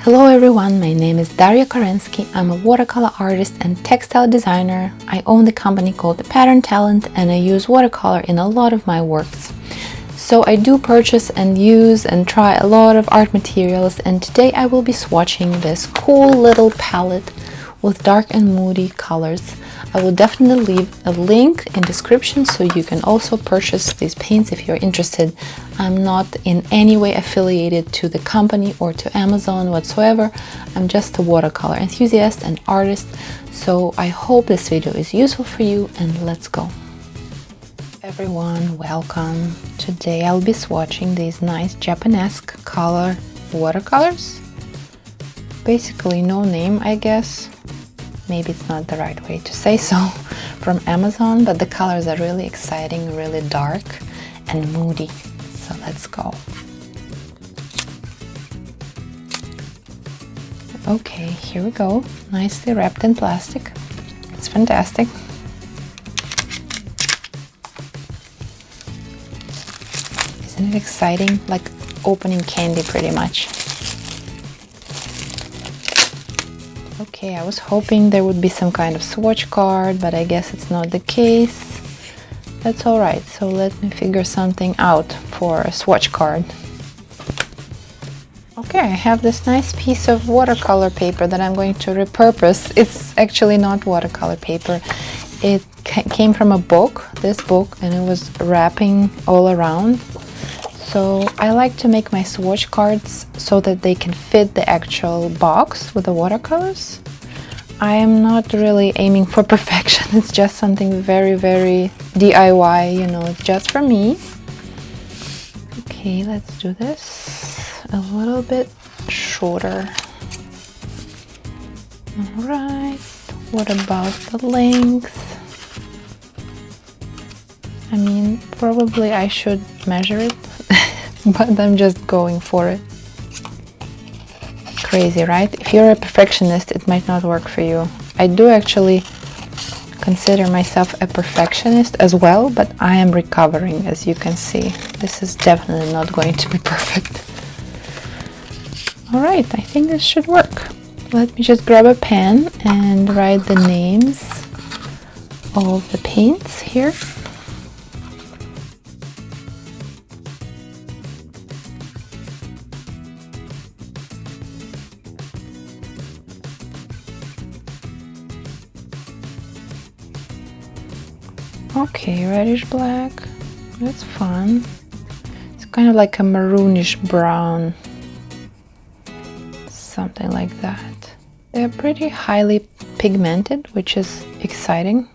Hello everyone, my name is Darya Karenski. I'm a watercolor artist and textile designer. I own the company called The Pattern Talent and I use watercolor in a lot of my works. So I do purchase and use and try a lot of art materials, and today I will be swatching this cool little palette with dark and moody colors. I will definitely leave a link in description so you can also purchase these paints if you're interested. I'm not in any way affiliated to the company or to Amazon whatsoever. I'm just a watercolor enthusiast and artist. So I hope this video is useful for you, and let's go. Everyone, welcome. Today I'll be swatching these nice Japanesque color watercolors. Basically no name, I guess. Maybe it's not the right way to say so, from Amazon, but the colors are really exciting, really dark and moody. So let's go. Okay, here we go. Nicely wrapped in plastic. It's fantastic. Isn't it exciting? Like opening candy pretty much. Okay, I was hoping there would be some kind of swatch card, but I guess it's not the case. That's alright, so let me figure something out for a swatch card. Okay, I have this nice piece of watercolor paper that I'm going to repurpose. It's actually not watercolor paper. It came from a book, this book, and it was wrapping all around. So I like to make my swatch cards so that they can fit the actual box with the watercolors. I am not really aiming for perfection. It's just something very DIY, you know, it's just for me. Okay, let's do this a little bit shorter. All right, what about the length? I mean, probably I should measure it, but I'm just going for it. Crazy, right? If you're a perfectionist, it might not work for you. I do actually consider myself a perfectionist as well, but I am recovering, as you can see. This is definitely not going to be perfect. All right, I think this should work. Let me just grab a pen and write the names of the paints here. Okay, reddish black, that's fun. It's kind of like a maroonish brown, something like that. They're pretty highly pigmented, which is exciting.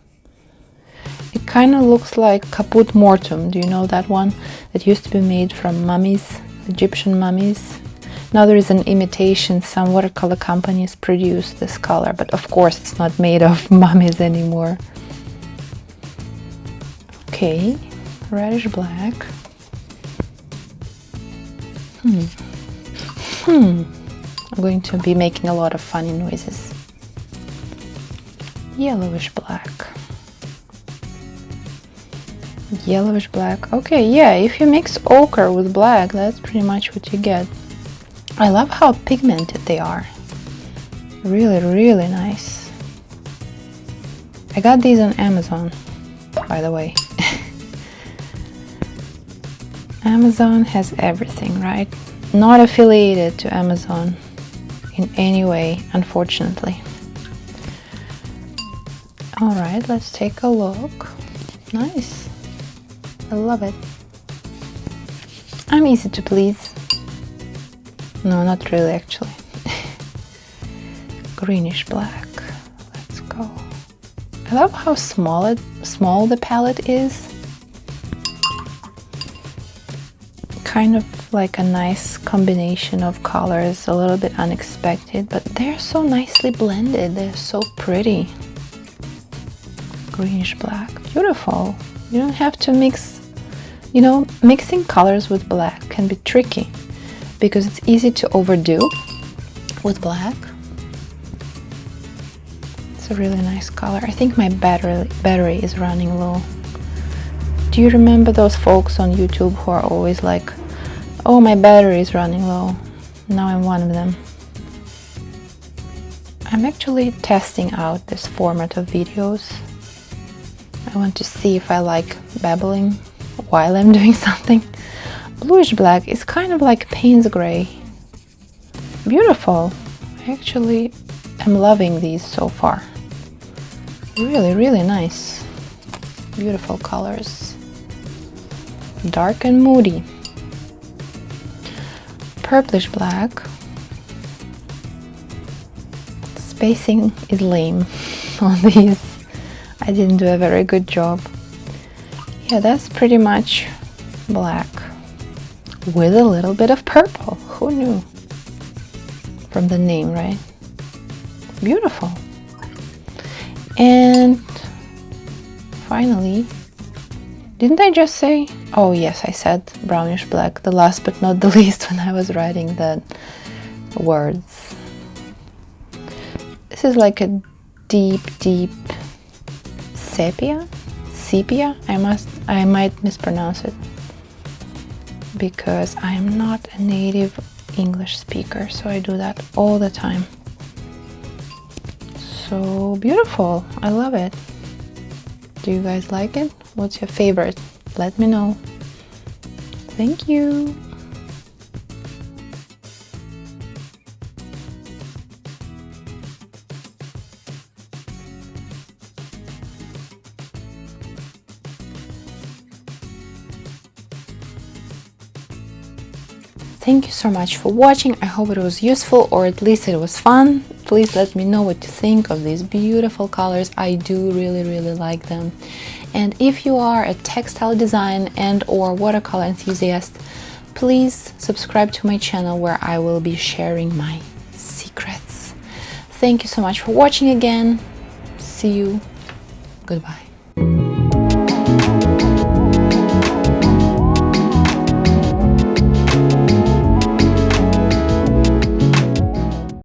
It kind of looks like caput mortuum. Do you know that one that used to be made from mummies, Egyptian mummies? Now there is an imitation. Some watercolor companies produce this color, but of course it's not made of mummies anymore. Okay, reddish black. I'm going to be making a lot of funny noises. Yellowish black. Yellowish black. Okay, yeah, if you mix ochre with black, that's pretty much what you get. I love how pigmented they are. Really nice. I got these on Amazon, by the way. Amazon has everything, right? Not affiliated to Amazon in any way, unfortunately. All right, let's take a look. Nice. I love it. I'm easy to please. No, not really, actually. Greenish black. Let's go. I love how small the palette is. Kind of like a nice combination of colors, a little bit unexpected, but they're so nicely blended. They're so pretty. Greenish black, beautiful. You don't have to mix, you know, mixing colors with black can be tricky because it's easy to overdo with black. It's a really nice color. I think my battery is running low. Do you remember those folks on YouTube who are always like, oh, my battery is running low? Now I'm one of them. I'm actually testing out this format of videos. I want to see if I like babbling while I'm doing something. Bluish black is kind of like Payne's gray. Beautiful. I actually am loving these so far. Really, really nice. Beautiful colors. Dark and moody. Purplish black. Spacing is lame on these. I didn't do a very good job. Yeah, that's pretty much black with a little bit of purple. Who knew? From the name, right? Beautiful. And finally, didn't I just say? Oh yes, I said brownish black, the last but not the least, when I was writing the words. This is like a deep sepia. I might mispronounce it because I am not a native English speaker, so I do that all the time. So beautiful. I love it. Do you guys like it? What's your favorite? Let me know. Thank you. Thank you so much for watching. I hope it was useful, or at least it was fun. Please let me know what you think of these beautiful colors. I do really like them. And if you are a textile design and or watercolor enthusiast, please subscribe to my channel where I will be sharing my secrets. Thank you so much for watching again. See you. Goodbye.